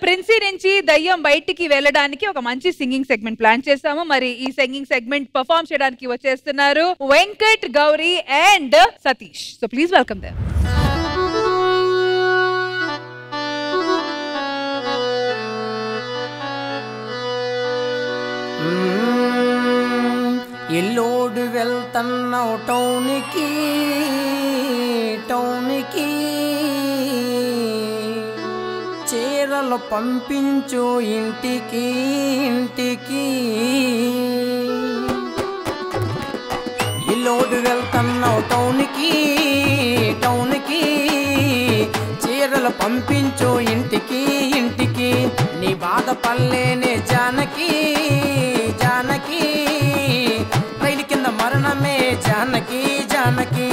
Princi నుంచి దయ్యం బయటికి వెళ్ళడానికి ఒక మంచి సింగింగ్ సెగ్మెంట్ ప్లాన్ చేసాము. మరి ఈ సింగింగ్ సెగ్మెంట్ పర్ఫార్మ్ చేయడానికి వచ్చేస్తున్నారు Venkat, Gauri and Satish. So please welcome them. ఎల్లోడు వెళ్తున్నావు టౌన్కి టౌన్కి, చీరలు పంపించు ఇంటికి ఇంటికి. ఎల్లోడు వెళ్తున్నావు టౌన్కి టౌన్కి, చీరలు పంపించు ఇంటికి ఇంటికి. నీ బాధ పల్లెనే జానకి జానకి, రైలు కింద మరణమే జానకి జానకి.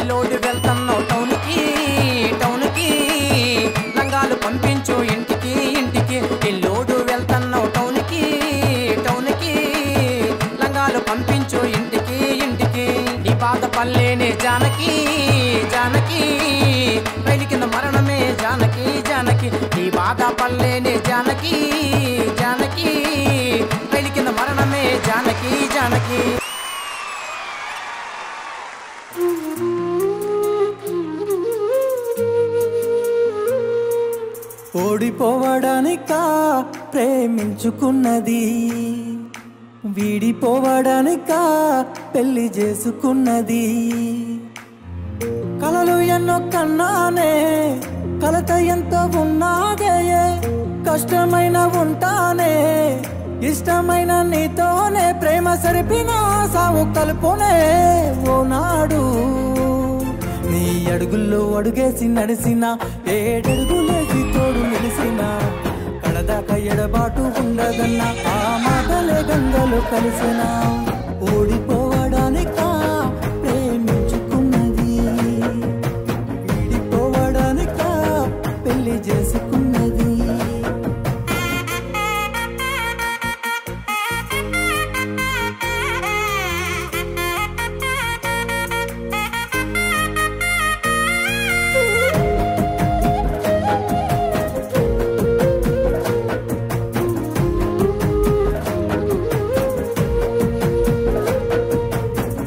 ఇల్లోడు వెళ్తున్నావు టౌన్కి టౌన్కి, లంగాలు పంపించు ఇంటికి ఇంటికి. ఇల్లోడు వెళ్తున్నావు టౌన్కి టౌన్కి, లంగాలు పంపించు ఇంటికి ఇంటికి. నీ బాధ పల్లెనే జానకి జానకి, రైలు కింద మరణమే జానకి జానకి. నీ బాధ పల్లెనే జానకి జానకి, రైలు కింద మరణమే జానకి జానకి. ఓడిపోవడానికా ప్రేమించుకున్నది, వీడిపోవడానికా పెళ్లి చేసుకున్నది. కలలు ఎన్నో కన్నానే, కలత ఎంతో ఉన్నాదే, కష్టమైన ఉంటానే, ఇష్టమైన నీతోనే. ప్రేమ సరిపిన సావు కలుపునే ఓనాడు. నీ అడుగుల్లో అడుగేసి నడిసిన, ఏడడుగులేసి తోడు నిలిసిన, కడదాకా ఎడబాటు ఉండదన్న ఆ మాటలే గంగలు కలిసిన. ఓడిపోవడానికా ప్రేమించుకున్నది, వీడిపోవడానికా పెళ్లి చేసుకున్నది.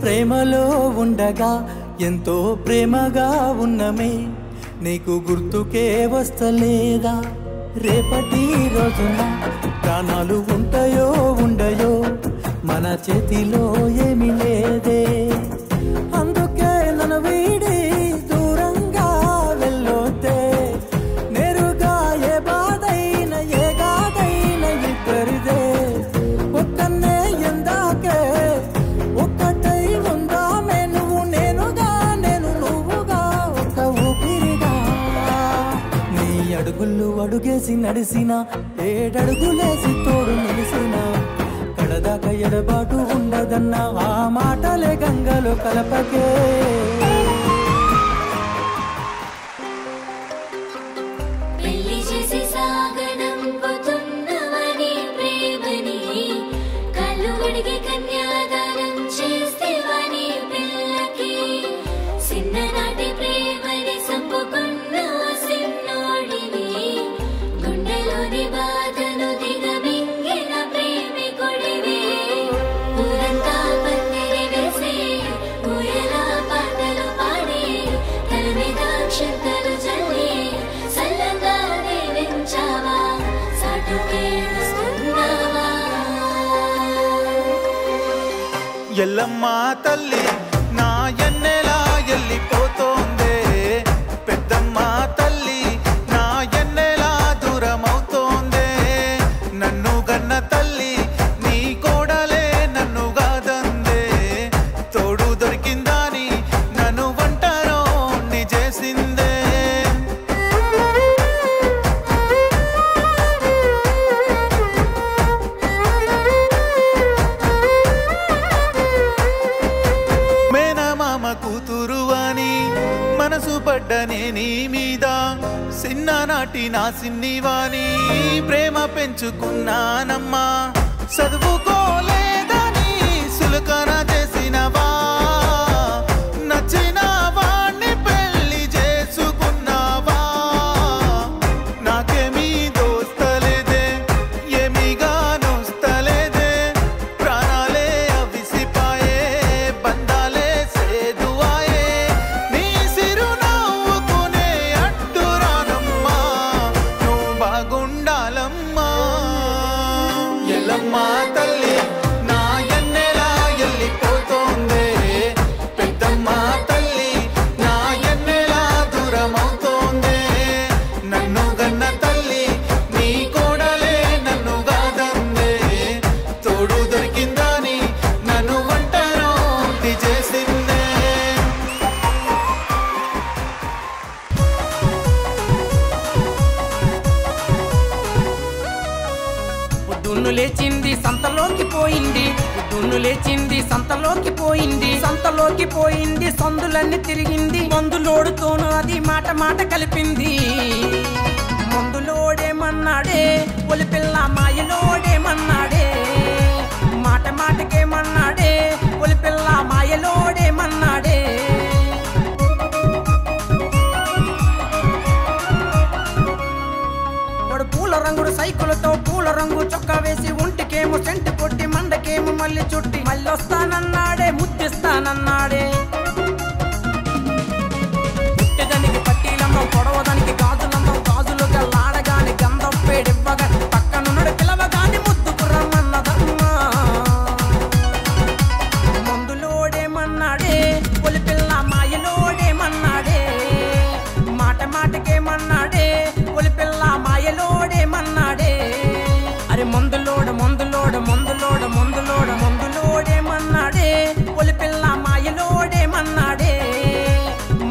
ప్రేమలో ఉండగా ఎంతో ప్రేమగా ఉన్నమే, నీకు గుర్తుకే వస్తలేదా? రేపటి రోజున ప్రాణాలు ఉంటాయో ఉండయో మన చేతిలో ఏమీ లేదే. అందుకే నన్ను వీడి దూరంగా వెళ్ళొద్దే, నేరుగా ఏ బాధైన ఏ గాథైన ఇద్దరిదే. ఒక్కనే ఎందాకే ఒక్కటై ఉందామే, నువ్వు నేనుగా నేను నువ్వుగా ఒక ఊపిరిగా. నీ అడుగులు అడుగేసి నడిసిన, ఏడడుగులేసి తోడు నిలిసిన, కడదాకా ఎడబాటు ఉండదన్న ఆ మాటలే గంగలు కలపకే. ఎల్లమ్మ తల్లి నా ఎన్నెలా ఎల్లిపోతోందే, పెద్దమ్మ తల్లి నా ఎన్నెలా దూరమవుతోందే. నన్ను గన్న తల్లి నీ కోడలే నన్ను గాదందే, తోడు దొరికిందాని నన్ను వంటరోణ్ణి చేసిందే. కూతురు అని మనసు పడ్డనే నీ మీద, చిన్ననాటి నా సిన్నివాని ప్రేమ పెంచుకున్నానమ్మా. చదువుకోలేదని సులుకన చేసినవా, పొద్దున్ను లేచింది సంతలోకి పోయింది, పొద్దున్ను లేచింది సంతలోకి పోయింది, సంతలోకి పోయింది సందులన్నీ తిరిగింది, మందులోడుతోను అది మాట మాట కలిపింది. మందులోడేమన్నాడే ఒలి పిల్ల మాయలోడేమన్నాడే, మాట మాటకేమన్నాడే ఒలి పిల్ల మాయలోడేమన్నాడే. వాడు పూల రంగుడు సైకిల్తో పూల రంగు చొక్కా వేసి ఒంటికేమో సెంటు కొట్టి మండకేమో మళ్ళీ చుట్టి మళ్ళీ వస్తానన్నాడే ముద్దిస్తానన్నాడే. పుట్టదానికి పట్టీలమ్మో పొడవదానికి గాజులమ్మో గాజులు గల్లాడగాని గంధం పేడివ్వగా పక్కనున్నడు పిలవగాని ముద్దుకు రమ్మన్నదమ్మా. మందులోడేమన్నాడే ఒలి పిల్ల మాయలోడేమన్నాడే, మాట మాటకేమన్నాడే ఒలి పిల్ల మాయలోడేమన్నాడే. అరే మందులోడ మందులోడ మందులోడ మందులోడ మందులోడేమన్నాడే ఒలి పిల్ల మాయలోడేమన్నాడే,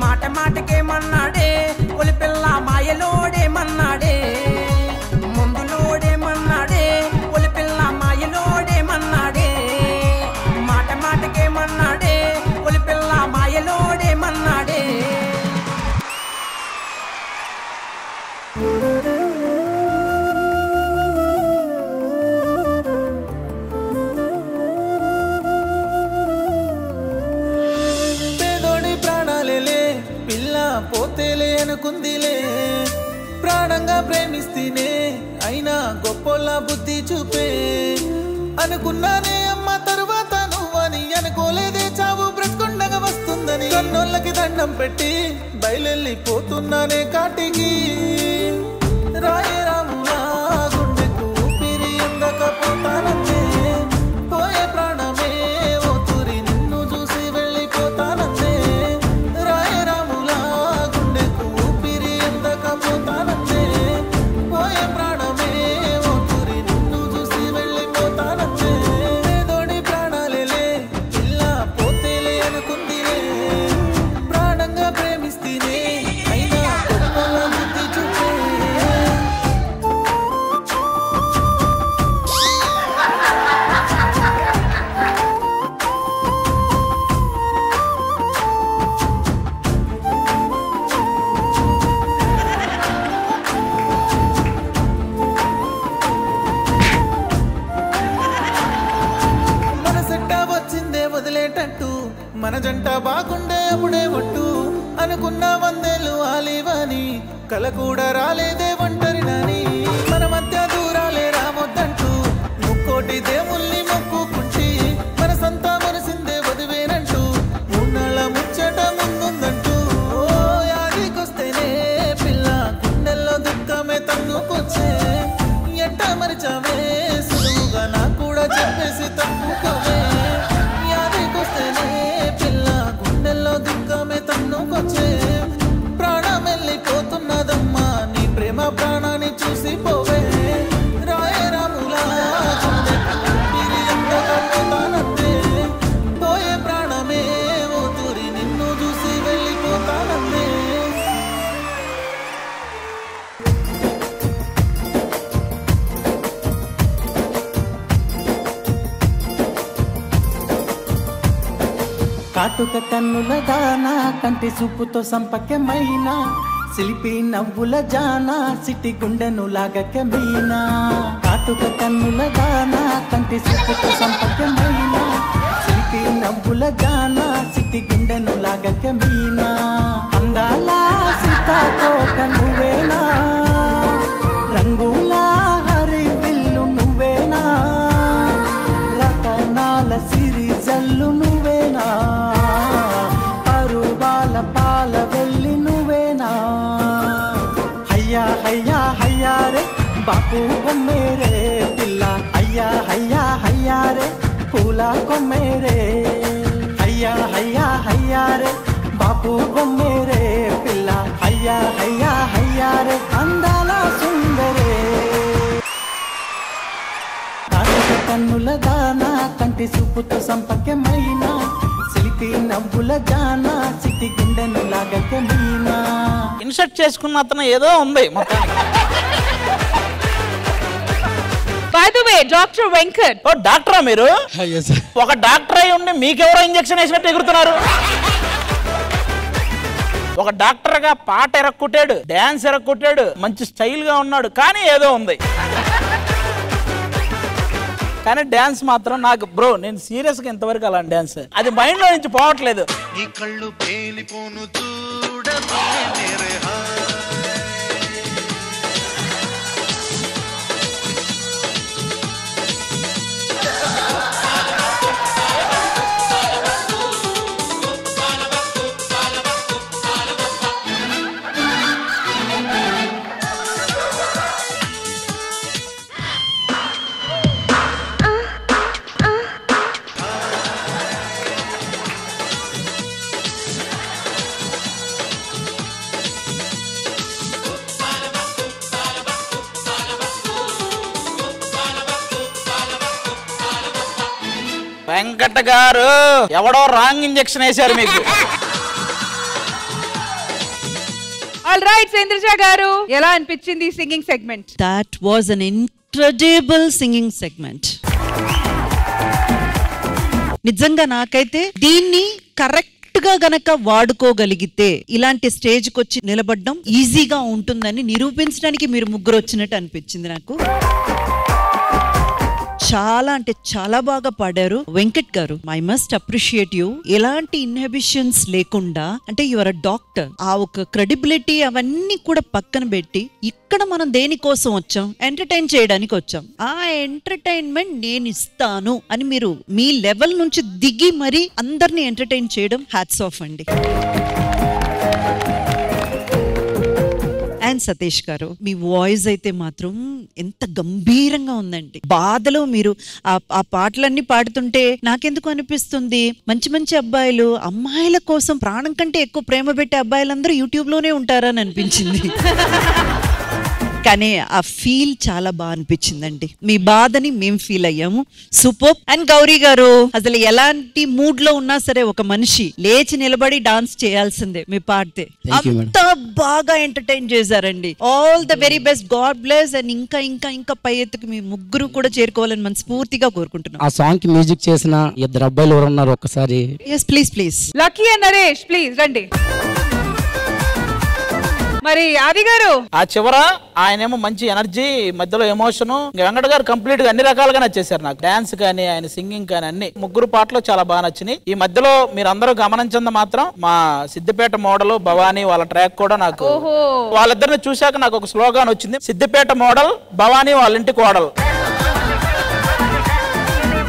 మాట మాటకేమన్నాడే ఒలి పిల్ల మాయలోడేమన్నాడే. మందులోడేమన్నాడే ఒలి పిల్ల మాయలోడేమన్నాడే, మాట మాటకేమన్నాడే ఒలి పిల్ల మాయలోడేమన్నాడే. పేదోడి ప్రాణాలేలే పిల్ల పోతేలే అనుకుందిలే, ప్రాణంగా ప్రేమిస్తేనే అయినా గొప్పోళ్ళ బుద్ధి చూపే. అనుకున్నానే అమ్మ తరువాత నువ్వని, అనుకోలేదే చావు బ్రతుకుండగా వస్తుందని. కన్నోళ్ళకి దండం పెట్టి బయలెళ్ళిపోతున్నానే కాటికి, రాయే రాములా గుండెకు ఊపిరి అందకపోతానంటే, పోయే ప్రాణమే ఓ తూరి నిన్ను చూసి వెళ్ళిపోతానంటే. రాయే రాములా గుండెకు ఊపిరి అందకపోతానంటే, పోయే ప్రాణమే ఓ తూరి నిన్ను చూసి వెళ్ళిపోతానంటే. పేదోడి ప్రాణాలేలే పిల్ల పోతేలే అనుకుందిలే, ప్రాణంగా ప్రేమిస్తేనే అయినా గొప్పల బుద్ధి చూపే. మన సెట్ట వచ్చిందే వదిలేటట్టు, మన జంట బాగుండే అప్పుడే ఒట్టు. అనుకున్న వందేళ్ళు ఆలివని కల కూడా రాలేదే ఒంటరి నాని. మన మధ్య దూరాలే రావద్దంటూ ముక్కోటి దేవుల్ని మొక్కుకుంటి, మన సంత మనసిందే వదివేనంటూ మూన్నాళ్ళ ముచ్చట ముందుందంటూ. ఓ యాదికొస్తేనే పిల్ల గుండెల్లో దుఃఖమే తన్నుకొచ్చే, ఎట్ట మరిచావే సులువుగా నా కూడా చెప్పేసి తప్పుకోవే. యాదికొస్తేనే పిల్ల గుండెల్లో దుఃఖమే తన్నుకొచ్చే, ప్రాణం వెళ్ళిపోతున్నదమ్మా నీ ప్రేమ ప్రాణాన్ని చూసి పోవే. రాయే రాములా గుండెకు ఊపిరి అందకపోతానంటే, పోయే ప్రాణమే ఓ తూరి నిన్ను చూసి వెళ్ళిపోతానంటే. కాటుక కన్నుల దానా కంటి చూపుతో సంపకమైన, సిలిపి నవ్వుల జానా సిటి గుండెను లాగక మీనా. కాటుక కన్నుల దానా కంటి చూపుతో సంపకమైన, సిలిపి నవ్వుల జానా సిటి గుండెను లాగక మీనా. అందాల సీతాకోక నువ్వేనా, రంగుల హరివిల్లు నువ్వేనా, రతనాల సిరి జల్లు నువ్వేనా, పరువాల పాల వెళ్ళి నువ్వేనా. హయ్యా హయ్యా హయ్యా రే బాపు కొమ్మేరే పిల్ల, అయ్యా హయ్యా హయ్యా రే పూల కొమ్మేరే. హయ్యా హయ్యా హయ్యా రే బాపు కొమ్మేరే పిల్ల, అయ్యా హయ్యా హయ్యా రే అందాల సుందరే. కాటుక కన్నుల దానా కంటి చూపుతో సంపకమైన, సిలిపి నవ్వుల జానా సిటి గుండెను లాగక మీనా. ఇన్సర్ట్ చేసుకున్న అతను ఏదో ఉంది మొత్తానికి. By the way doctor Venkat. ఓ డాక్టరా మీరు? ఒక డాక్టర్ అయి ఉండి మీకెవరో ఇంజెక్షన్ వేసినట్టు ఎగురుతున్నారు. ఒక డాక్టర్ గా పాట ఎరక్కొట్టాడు, డాన్స్ ఎరక్కొట్టాడు, మంచి స్టైల్ గా ఉన్నాడు, కానీ ఏదో ఉంది. కానీ డాన్స్ మాత్రం నాకు బ్రో, నేను సీరియస్ గా ఇంతవరకు అలా డాన్స్ అది మైండ్ లో నుంచి పోవట్లేదు. నీ కళ్ళు పేలిపోను వెంకట గారు ఎవడో రాంగ్ ఇంజెక్షన్ వేశారు మీకు. ఆల్ రైట్ సేంద్రజ గారు, ఎలా అనిపించింది singing segment? That was an incredible singing segment. నిజంగా నాకైతే దీన్ని కరెక్ట్ గా గనక వాడుకోగలిగితే ఇలాంటి స్టేజ్ కి వచ్చి నిలబడడం ఈజీగా ఉంటుందని నిరూపించడానికి మీరు ముగ్గురు వచ్చినట్టు అనిపించింది నాకు. చాలా అంటే చాలా బాగా పాడారు వెంకట్ గారు. I must appreciate you. ఎలాంటి ఇన్హిబిషన్స్ లేకుండా, అంటే యువర్ అ డాక్టర్, ఆ ఒక క్రెడిబిలిటీ అవన్నీ కూడా పక్కన పెట్టి ఇక్కడ మనం దేనికోసం వచ్చాం? ఎంటర్టైన్ చేయడానికి వచ్చాం. ఆ ఎంటర్టైన్మెంట్ నేను ఇస్తాను అని మీరు మీ లెవెల్ నుంచి దిగి మరి అందరినీ ఎంటర్టైన్ చేయడం హ్యాట్స్ ఆఫ్ అండి. అండ్ సతీష్ గారు, మీ వాయిస్ అయితే మాత్రం ఎంత గంభీరంగా ఉందండి. బాధలో మీరు ఆ పాటలన్నీ పాడుతుంటే నాకెందుకు అనిపిస్తుంది, మంచి మంచి అబ్బాయిలు అమ్మాయిల కోసం ప్రాణం కంటే ఎక్కువ ప్రేమ పెట్టే అబ్బాయిలందరూ యూట్యూబ్ లోనే ఉంటారని అనిపించింది. కానీ ఆ ఫీల్ చాలా బాగా అనిపించిందండి. మీ బాధని మేము ఫీల్ అయ్యాము. సూపర్. అండ్ గౌరీ గారు, అసలు ఎలాంటి మూడ్ లో ఉన్నా సరే ఒక మనిషి లేచి నిలబడి డాన్స్ చేయాల్సిందే మీ పాడితే. అంత బాగా ఎంటర్టైన్ చేశారండి. All the very best. God bless. And ఇంకా ఇంకా ఇంకా పై ఎత్తుకు మీ ముగ్గురు కూడా చేరుకోవాలని మనస్ఫూర్తిగా కోరుకుంటున్నాం. ఆ సాంగ్ కి మ్యూజిక్ చేసిన ఇద్దరు అబ్బాయిలు ఎవరు ఉన్నారు ఒక్కసారి? Yes please please. Lucky and Naresh please రండి. మరి ఆది గారు, ఆ చివర ఆయనేమో మంచి ఎనర్జీ, మధ్యలో ఎమోషన్. వెంకట గారు కంప్లీట్ గా అన్ని రకాలుగా నచ్చేసారు నాకు. డాన్స్ కానీ ఆయన సింగింగ్ కానీ అన్ని ముగ్గురు పాటలు చాలా బాగా నచ్చినాయి. ఈ మధ్యలో మీరు అందరూ గమనించింది మాత్రం మా సిద్దిపేట మోడల్ భవానీ వాళ్ళ ట్రాక్ కూడా నాకు, వాళ్ళిద్దరిని చూశాక నాకు ఒక స్లోగాన్ వచ్చింది, సిద్దిపేట మోడల్ భవానీ వాళ్ళ ఇంటి కోడలు.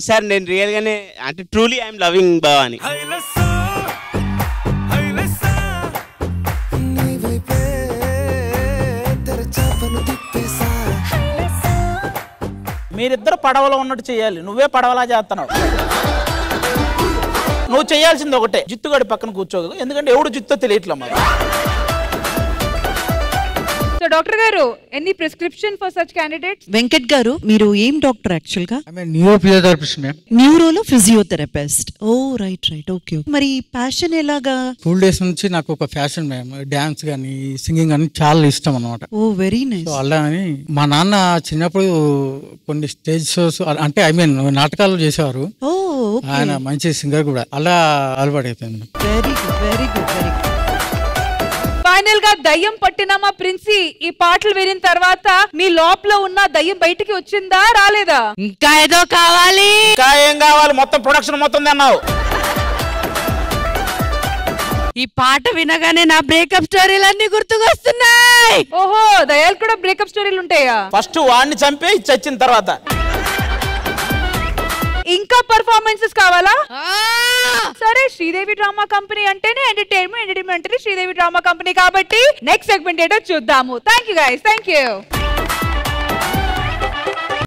సార్ నేను రియల్ గానే అంటే ట్రూలీ ఐఎమ్ లవింగ్ భవానీ. మీరిద్దరు పడవలో ఉన్నట్టు చేయాలి, నువ్వే పడవలా చేస్తున్నావు. నువ్వు చేయాల్సింది ఒకటే, జిత్తుగాడి పక్కన కూర్చోదు, ఎందుకంటే ఎవడు జిత్తో తెలియట్లే మరి. సో డాక్టర్ గారు, any prescription for such candidates? Venkat గారు, మీరు ఏం డాక్టర్ యాక్చువల్ గా? న్యూరోలో ఫిజియోథెరపిస్ట్. ఓ రైట్ రైట్, ఓకే. మరి ప్యాషన్ ఎలాగా? స్కూల్ డేస్ నుంచి నాకు ఒక ఫ్యాషన్ మ్యామ్, డాన్స్ గానీ సింగింగ్ గానీ చాలా ఇష్టం అన్నమాట. ఓ వెరీ నైస్. అలా అని మా నాన్న చిన్నప్పుడు కొన్ని స్టేజ్ షోస్ అంటే నాటకాలు చేసేవారు. ఆయన మంచి సింగర్ కూడా, అలా అలవాటు అయిపోయింది. Very good very good very good. Final గా దయ్యం పట్టిన మా ప్రిన్సీ ఈ పాటలు వినిన తర్వాత మీ లోపల ఉన్న దయ్యం బయటికి వచ్చిందా రాలేదా? ఇంకా ఏదో కావాలి. ఇంకా ఏం కావాలి? మొత్తం ప్రొడక్షన్ మొత్తం అన్నావు. ఈ పాట వినగానే నా బ్రేకప్ స్టోరీలన్నీ గుర్తుకొస్తున్నాయి. ఓహో, దయ్యాలు కూడా బ్రేకప్ స్టోరీలు ఉంటాయా? ఫస్ట్ వాడిని చంపి చచ్చిన తర్వాత ఇంకా పర్ఫార్మెన్సెస్ కావాలా? సరే, శ్రీదేవి డ్రామా కంపెనీ అంటేనే ఎంటర్టైన్మెంట్ అంటే శ్రీదేవి డ్రామా కంపెనీ కాబట్టి నెక్స్ట్ సెగ్మెంట్ ఏంటో చూద్దాము. Thank you guys, thank you.